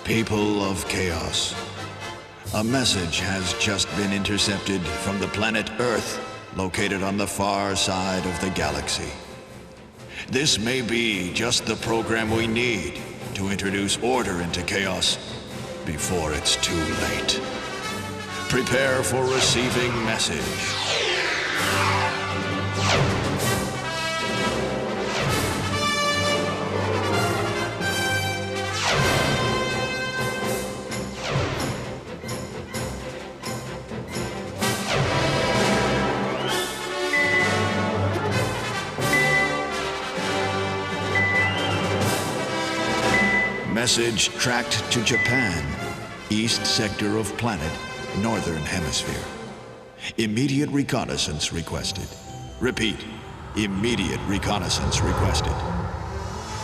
People of Chaos, a message has just been intercepted from the planet Earth, located on the far side of the galaxy. This may be just the program we need to introduce order into chaos before it's too late. Prepare for receiving message. Message tracked to Japan, east sector of planet, northern hemisphere. Immediate reconnaissance requested. Repeat, immediate reconnaissance requested.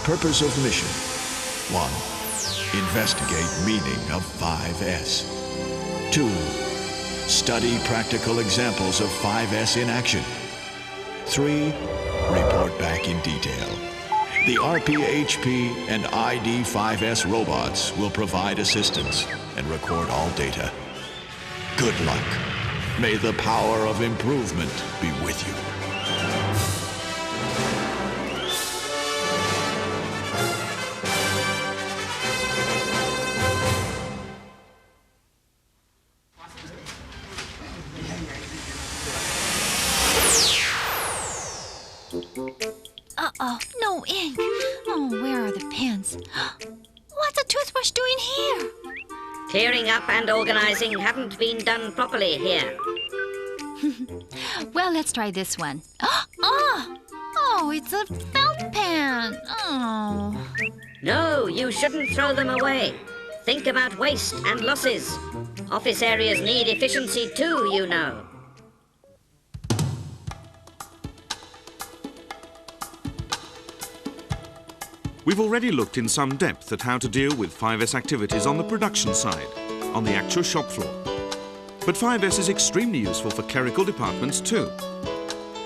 Purpose of mission. 1. Investigate meaning of 5S. 2. Study practical examples of 5S in action. 3. Report back in detail. The RPHP and ID5S robots will provide assistance and record all data. Good luck. May the power of improvement be with you. Uh-oh, no ink. Oh, where are the pens? What's a toothbrush doing here? Clearing up and organizing haven't been done properly here. Well, let's try this one. Oh, it's a felt pen. Oh. No, you shouldn't throw them away. Think about waste and losses. Office areas need efficiency too, you know. We've already looked in some depth at how to deal with 5S activities on the production side, on the actual shop floor. But 5S is extremely useful for clerical departments too.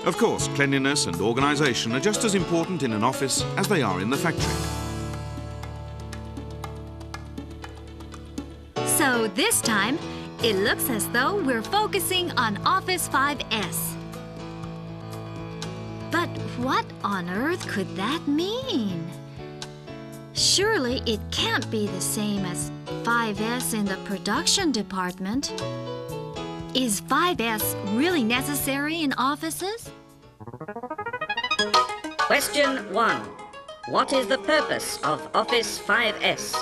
Of course, cleanliness and organisation are just as important in an office as they are in the factory. So this time, it looks as though we're focusing on Office 5S. But what on earth could that mean? Surely it can't be the same as 5S in the production department. Is 5S really necessary in offices? Question 1. What is the purpose of Office 5S?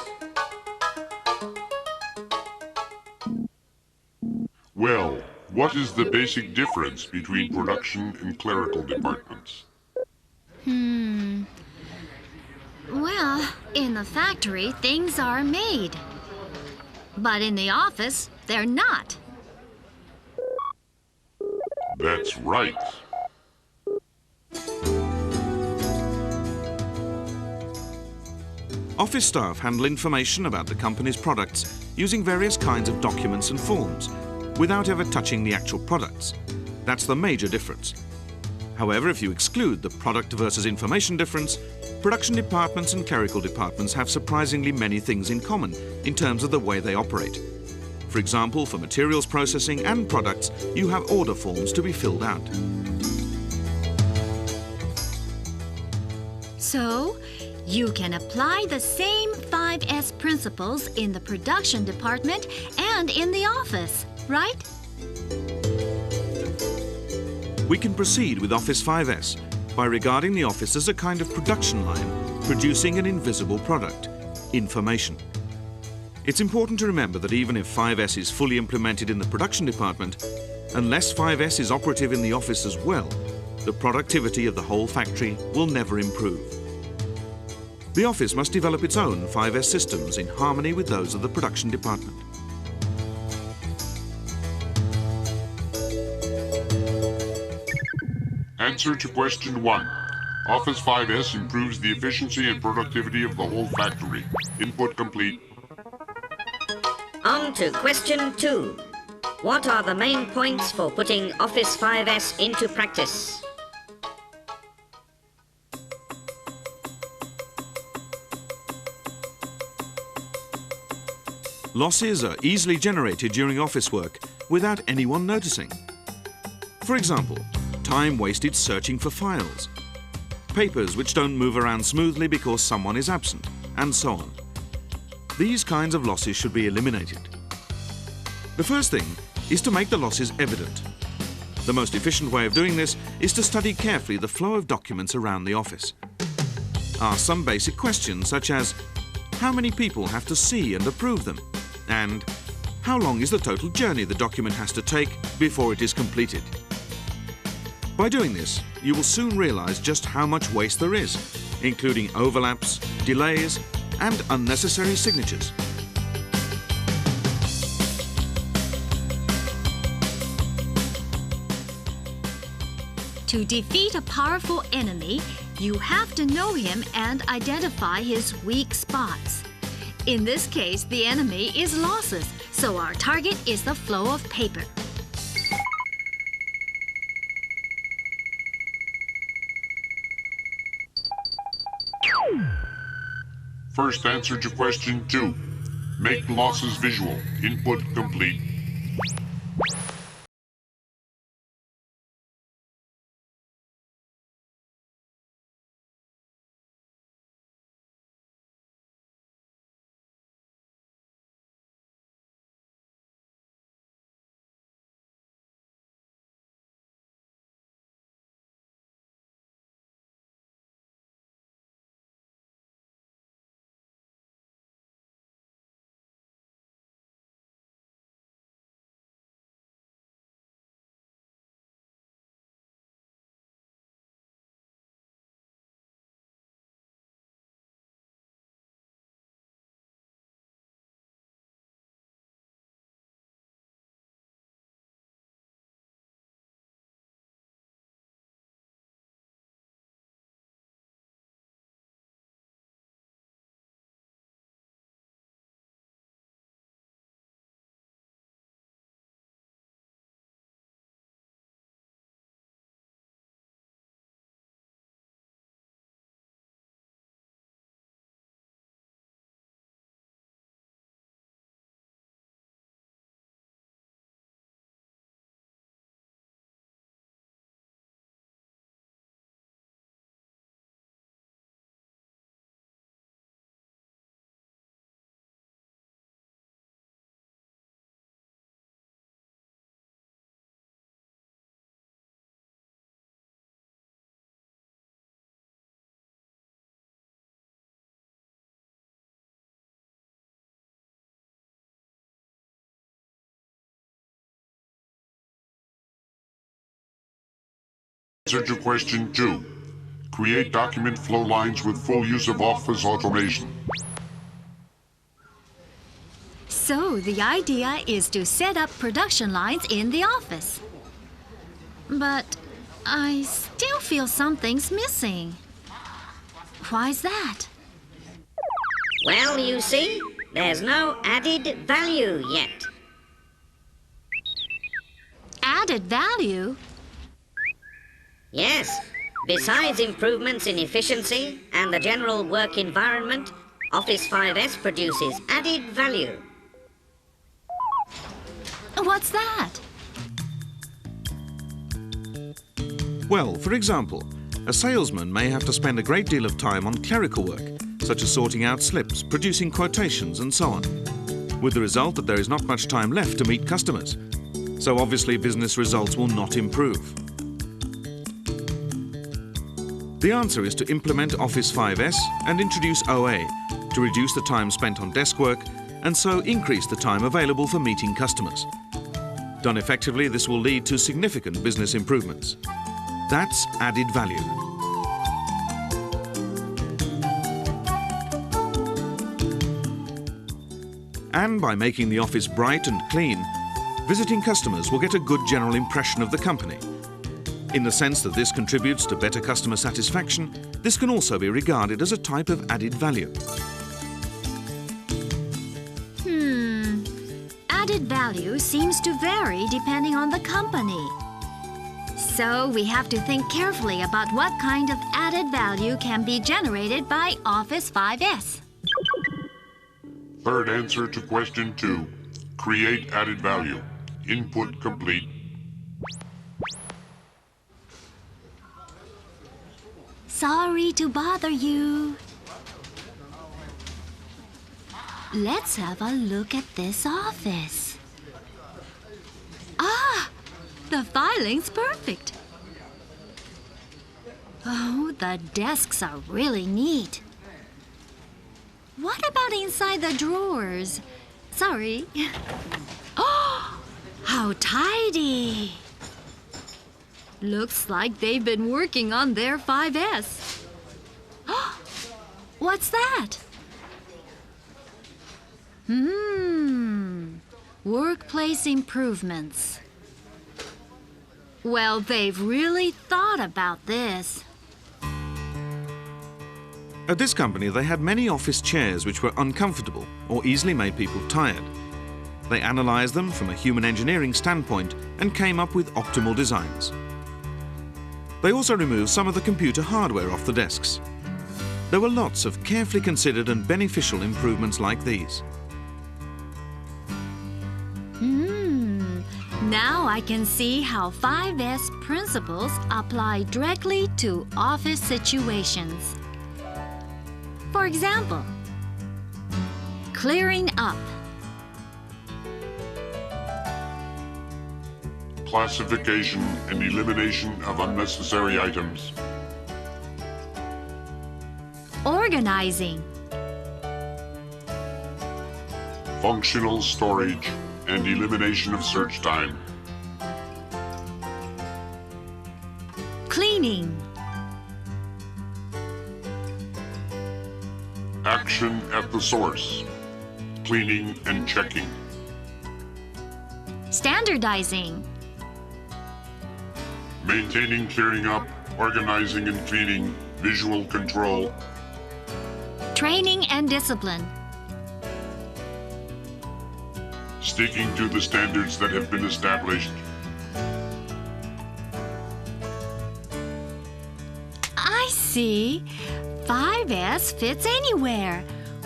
Well, what is the basic difference between production and clerical departments? Well, in the factory, things are made. But in the office, they're not. That's right. Office staff handle information about the company's products using various kinds of documents and forms, without ever touching the actual products. That's the major difference. However, if you exclude the product versus information difference, production departments and clerical departments have surprisingly many things in common in terms of the way they operate. For example, for materials processing and products, you have order forms to be filled out. So, you can apply the same 5S principles in the production department and in the office, right? We can proceed with Office 5S by regarding the office as a kind of production line producing an invisible product, information. It's important to remember that even if 5S is fully implemented in the production department, unless 5S is operative in the office as well, the productivity of the whole factory will never improve. The office must develop its own 5S systems in harmony with those of the production department. Answer to question 1. Office 5S improves the efficiency and productivity of the whole factory. Input complete. On to question 2. What are the main points for putting Office 5S into practice? Losses are easily generated during office work without anyone noticing. For example, time wasted searching for files, papers which don't move around smoothly because someone is absent, and so on. These kinds of losses should be eliminated. The first thing is to make the losses evident. The most efficient way of doing this is to study carefully the flow of documents around the office. Ask some basic questions such as, how many people have to see and approve them? And how long is the total journey the document has to take before it is completed? By doing this, you will soon realize just how much waste there is, including overlaps, delays, and unnecessary signatures. To defeat a powerful enemy, you have to know him and identify his weak spots. In this case, the enemy is losses, so our target is the flow of paper. First answer to question 2. Make losses visual. Input complete. Answer to question 2. Create document flow lines with full use of office automation. So the idea is to set up production lines in the office. But I still feel something's missing. Why's that? Well, you see, there's no added value yet. Added value? Yes. Besides improvements in efficiency and the general work environment, Office 5S produces added value. What's that? Well, for example, a salesman may have to spend a great deal of time on clerical work, such as sorting out slips, producing quotations, and so on, with the result that there is not much time left to meet customers. So obviously business results will not improve. The answer is to implement Office 5S and introduce OA to reduce the time spent on desk work and so increase the time available for meeting customers. Done effectively, this will lead to significant business improvements. That's added value. And by making the office bright and clean, visiting customers will get a good general impression of the company. In the sense that this contributes to better customer satisfaction, this can also be regarded as a type of added value. Added value seems to vary depending on the company. So we have to think carefully about what kind of added value can be generated by Office 5S. Third answer to question 2. Create added value. Input complete. Sorry to bother you. Let's have a look at this office. Ah, the filing's perfect. Oh, the desks are really neat. What about inside the drawers? Sorry. Oh, how tidy. Looks like they've been working on their 5S. Oh, what's that? Workplace improvements. Well, they've really thought about this. At this company, they had many office chairs which were uncomfortable or easily made people tired. They analysed them from a human engineering standpoint and came up with optimal designs. They also removed some of the computer hardware off the desks. There were lots of carefully considered and beneficial improvements like these. Now I can see how 5S principles apply directly to office situations. For example, clearing up, Classification and elimination of unnecessary items. organizing, Functional storage and elimination of search time. cleaning, Action at the source. Cleaning and checking. standardizing, Maintaining, clearing up, organizing and cleaning, visual control, training and discipline, sticking to the standards that have been established, I see. 5S fits anywhere,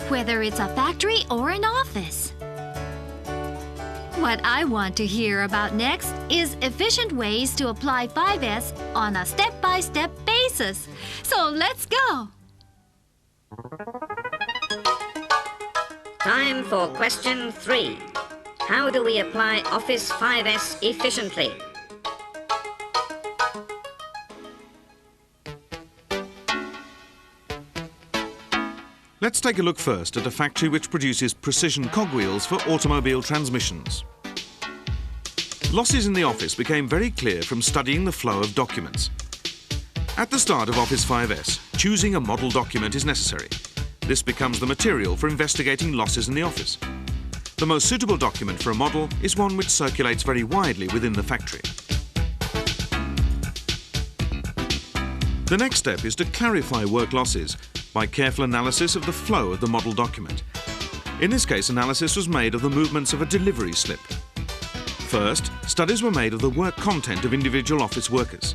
whether it's a factory or an office. What I want to hear about next is efficient ways to apply 5S on a step-by-step basis. So let's go. Time for question 3. How do we apply Office 5S efficiently? Let's take a look first at a factory which produces precision cogwheels for automobile transmissions. Losses in the office became very clear from studying the flow of documents. At the start of Office 5S, choosing a model document is necessary. This becomes the material for investigating losses in the office. The most suitable document for a model is one which circulates very widely within the factory. The next step is to clarify work losses by careful analysis of the flow of the model document. In this case, analysis was made of the movements of a delivery slip. First, studies were made of the work content of individual office workers.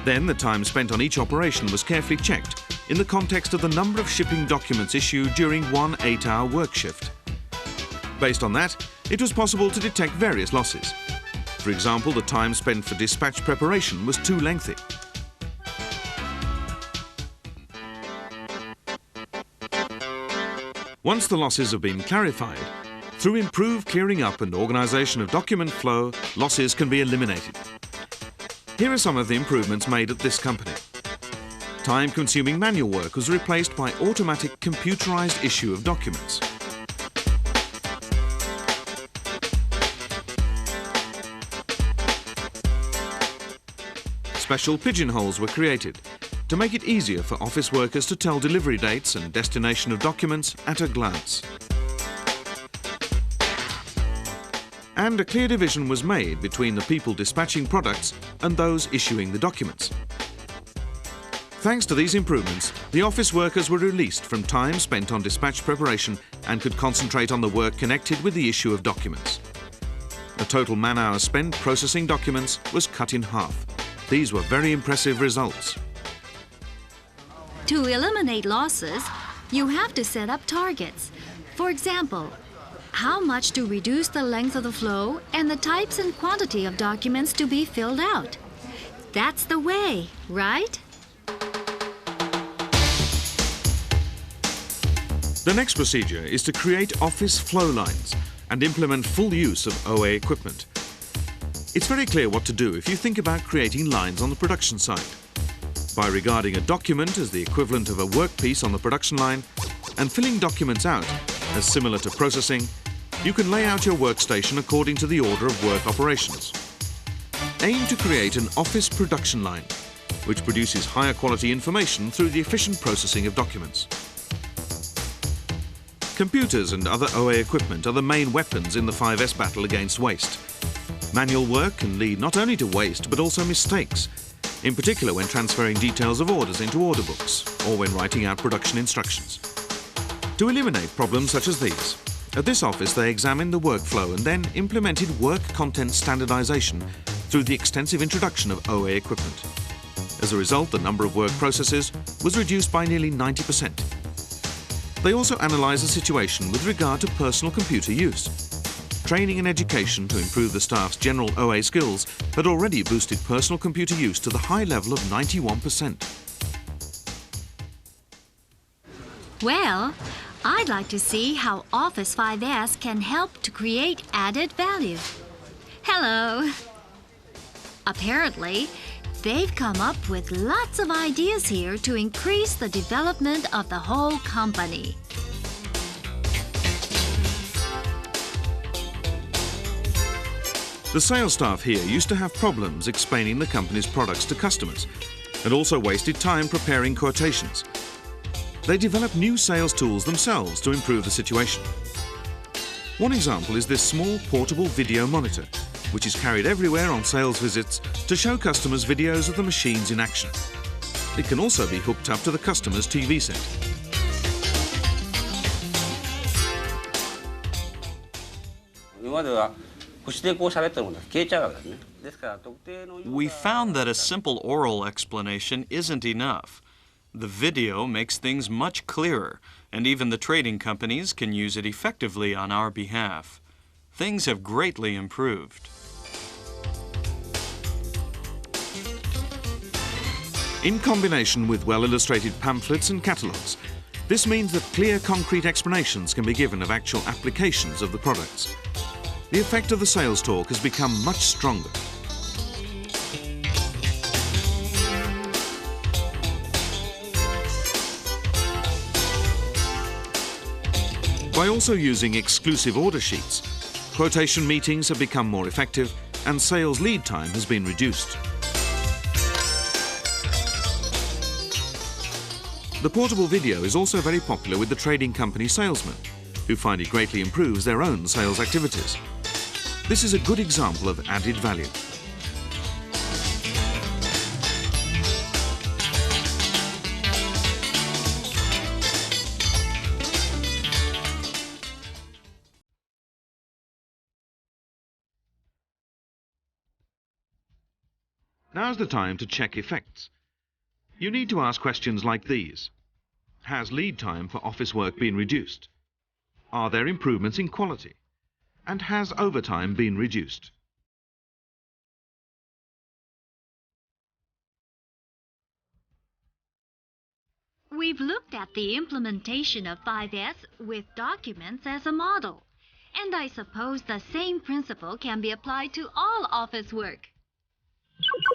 Then the time spent on each operation was carefully checked in the context of the number of shipping documents issued during one 8-hour work shift. Based on that, it was possible to detect various losses. For example, the time spent for dispatch preparation was too lengthy. Once the losses have been clarified, through improved clearing up and organisation of document flow, losses can be eliminated. Here are some of the improvements made at this company. Time-consuming manual work was replaced by automatic computerised issue of documents. Special pigeonholes were created to make it easier for office workers to tell delivery dates and destination of documents at a glance. And a clear division was made between the people dispatching products and those issuing the documents. Thanks to these improvements, the office workers were released from time spent on dispatch preparation and could concentrate on the work connected with the issue of documents. The total man-hours spent processing documents was cut in half. These were very impressive results. To eliminate losses, you have to set up targets. For example, how much to reduce the length of the flow and the types and quantity of documents to be filled out. That's the way, right? The next procedure is to create office flow lines and implement full use of OA equipment. It's very clear what to do if you think about creating lines on the production side. By regarding a document as the equivalent of a workpiece on the production line and filling documents out as similar to processing, you can lay out your workstation according to the order of work operations. Aim to create an office production line, which produces higher quality information through the efficient processing of documents. Computers and other OA equipment are the main weapons in the 5S battle against waste. Manual work can lead not only to waste but also mistakes, in particular when transferring details of orders into order books or when writing out production instructions. To eliminate problems such as these, at this office they examined the workflow and then implemented work content standardization through the extensive introduction of OA equipment. As a result, the number of work processes was reduced by nearly 90%. They also analysed the situation with regard to personal computer use. Training and education to improve the staff's general OA skills had already boosted personal computer use to the high level of 91%. Well, I'd like to see how Office 5S can help to create added value. Hello! Apparently, they've come up with lots of ideas here to increase the development of the whole company. The sales staff here used to have problems explaining the company's products to customers and also wasted time preparing quotations. They developed new sales tools themselves to improve the situation. One example is this small portable video monitor, which is carried everywhere on sales visits to show customers videos of the machines in action. It can also be hooked up to the customer's TV set. We found that a simple oral explanation isn't enough. The video makes things much clearer, and even the trading companies can use it effectively on our behalf. Things have greatly improved. In combination with well-illustrated pamphlets and catalogues, this means that clear, concrete explanations can be given of actual applications of the products. The effect of the sales talk has become much stronger. By also using exclusive order sheets, quotation meetings have become more effective and sales lead time has been reduced. The portable video is also very popular with the trading company salesmen, who find it greatly improves their own sales activities. This is a good example of added value. Now's the time to check effects. You need to ask questions like these. Has lead time for office work been reduced? Are there improvements in quality? And has overtime been reduced? We've looked at the implementation of 5S with documents as a model, and I suppose the same principle can be applied to all office work.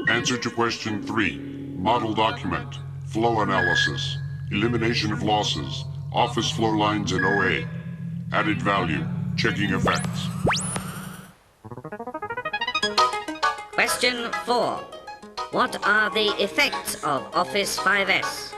Answer to question 3. Model document. Flow analysis. Elimination of losses. Office flow lines in OA. Added value. Checking effects. Question 4. What are the effects of Office 5S?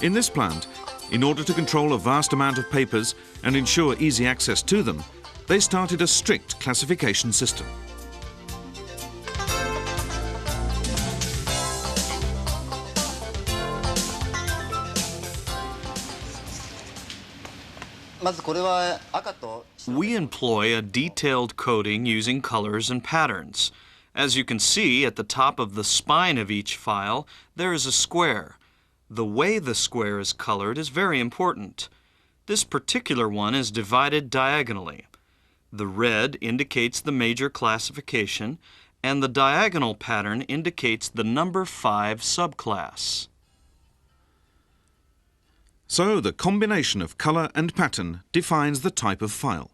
In this plant, in order to control a vast amount of papers and ensure easy access to them, they started a strict classification system. We employ a detailed coding using colors and patterns. As you can see, at the top of the spine of each file, there is a square. The way the square is colored is very important. This particular one is divided diagonally. The red indicates the major classification, and the diagonal pattern indicates the number 5 subclass. So the combination of color and pattern defines the type of file.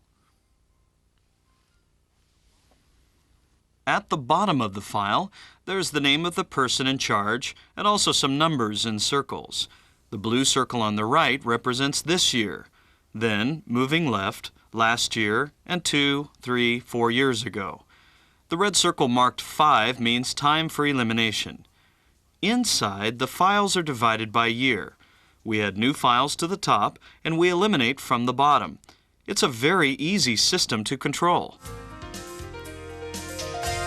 At the bottom of the file, there's the name of the person in charge and also some numbers in circles. The blue circle on the right represents this year. Then, moving left, last year, and 2, 3, 4 years ago. The red circle marked 5 means time for elimination. Inside, the files are divided by year. We add new files to the top, and we eliminate from the bottom. It's a very easy system to control.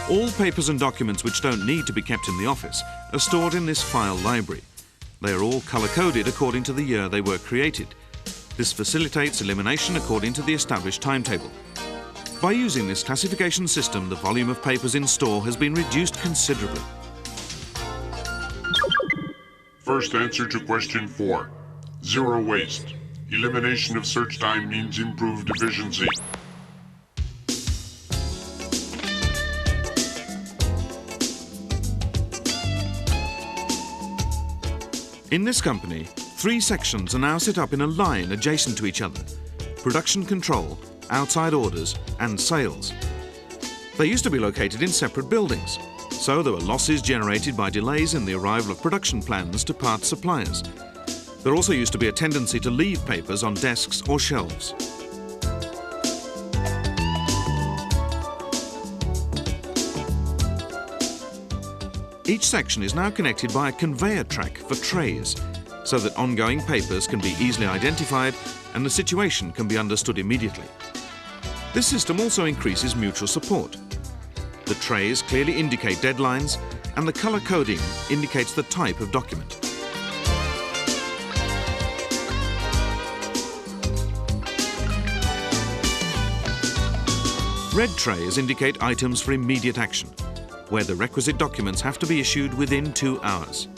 All papers and documents which don't need to be kept in the office are stored in this file library. They are all color-coded according to the year they were created. This facilitates elimination according to the established timetable. By using this classification system, the volume of papers in store has been reduced considerably. First answer to question 4. Zero waste. Elimination of search time means improved efficiency. In this company, 3 sections are now set up in a line adjacent to each other: production control, outside orders, and sales. They used to be located in separate buildings, so there were losses generated by delays in the arrival of production plans to parts suppliers. There also used to be a tendency to leave papers on desks or shelves. Each section is now connected by a conveyor track for trays, so that ongoing papers can be easily identified and the situation can be understood immediately. This system also increases mutual support. The trays clearly indicate deadlines, and the color coding indicates the type of document. Red trays indicate items for immediate action, where the requisite documents have to be issued within 2 hours.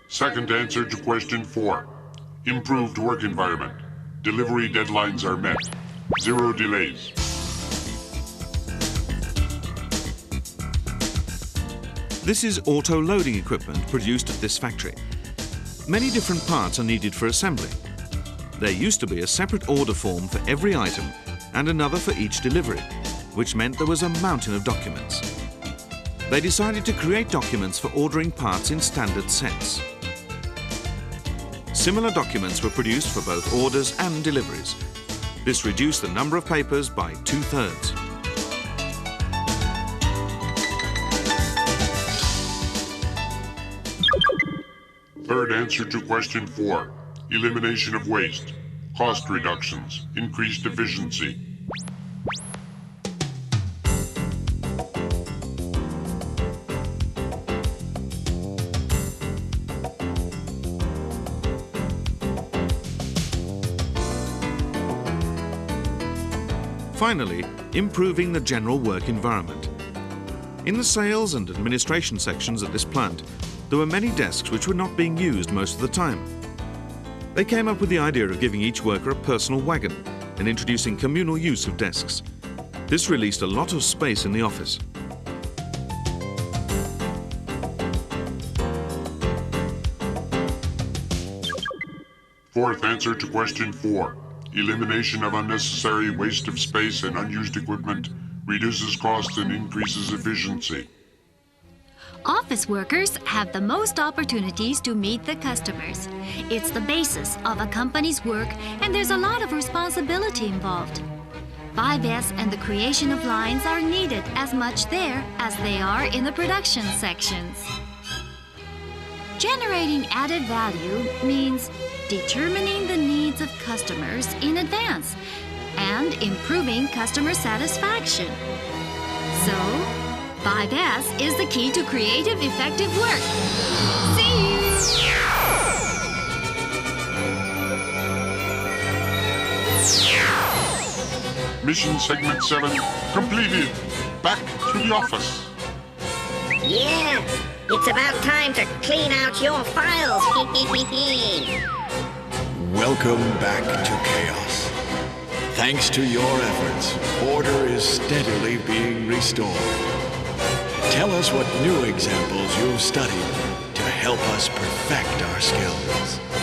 Second answer to question 4. Improved work environment. Delivery deadlines are met. Zero delays. This is auto-loading equipment produced at this factory. Many different parts are needed for assembly. There used to be a separate order form for every item and another for each delivery, which meant there was a mountain of documents. They decided to create documents for ordering parts in standard sets. Similar documents were produced for both orders and deliveries. This reduced the number of papers by 2/3. Third answer to question 4. Elimination of waste. Cost reductions. Increased efficiency. Finally, improving the general work environment. In the sales and administration sections at this plant, there were many desks which were not being used most of the time. They came up with the idea of giving each worker a personal wagon and introducing communal use of desks. This released a lot of space in the office. Fourth answer to question 4. Elimination of unnecessary waste of space and unused equipment reduces cost and increases efficiency. Office workers have the most opportunities to meet the customers. It's the basis of a company's work, and there's a lot of responsibility involved. 5S and the creation of lines are needed as much there as they are in the production sections. Generating added value means determining the needs of customers in advance and improving customer satisfaction. So, 5S is the key to creative, effective work. See you! Mission Segment 7 completed. Back to the office. Yeah, it's about time to clean out your files. Welcome back to chaos. Thanks to your efforts, order is steadily being restored. Tell us what new examples you've studied to help us perfect our skills.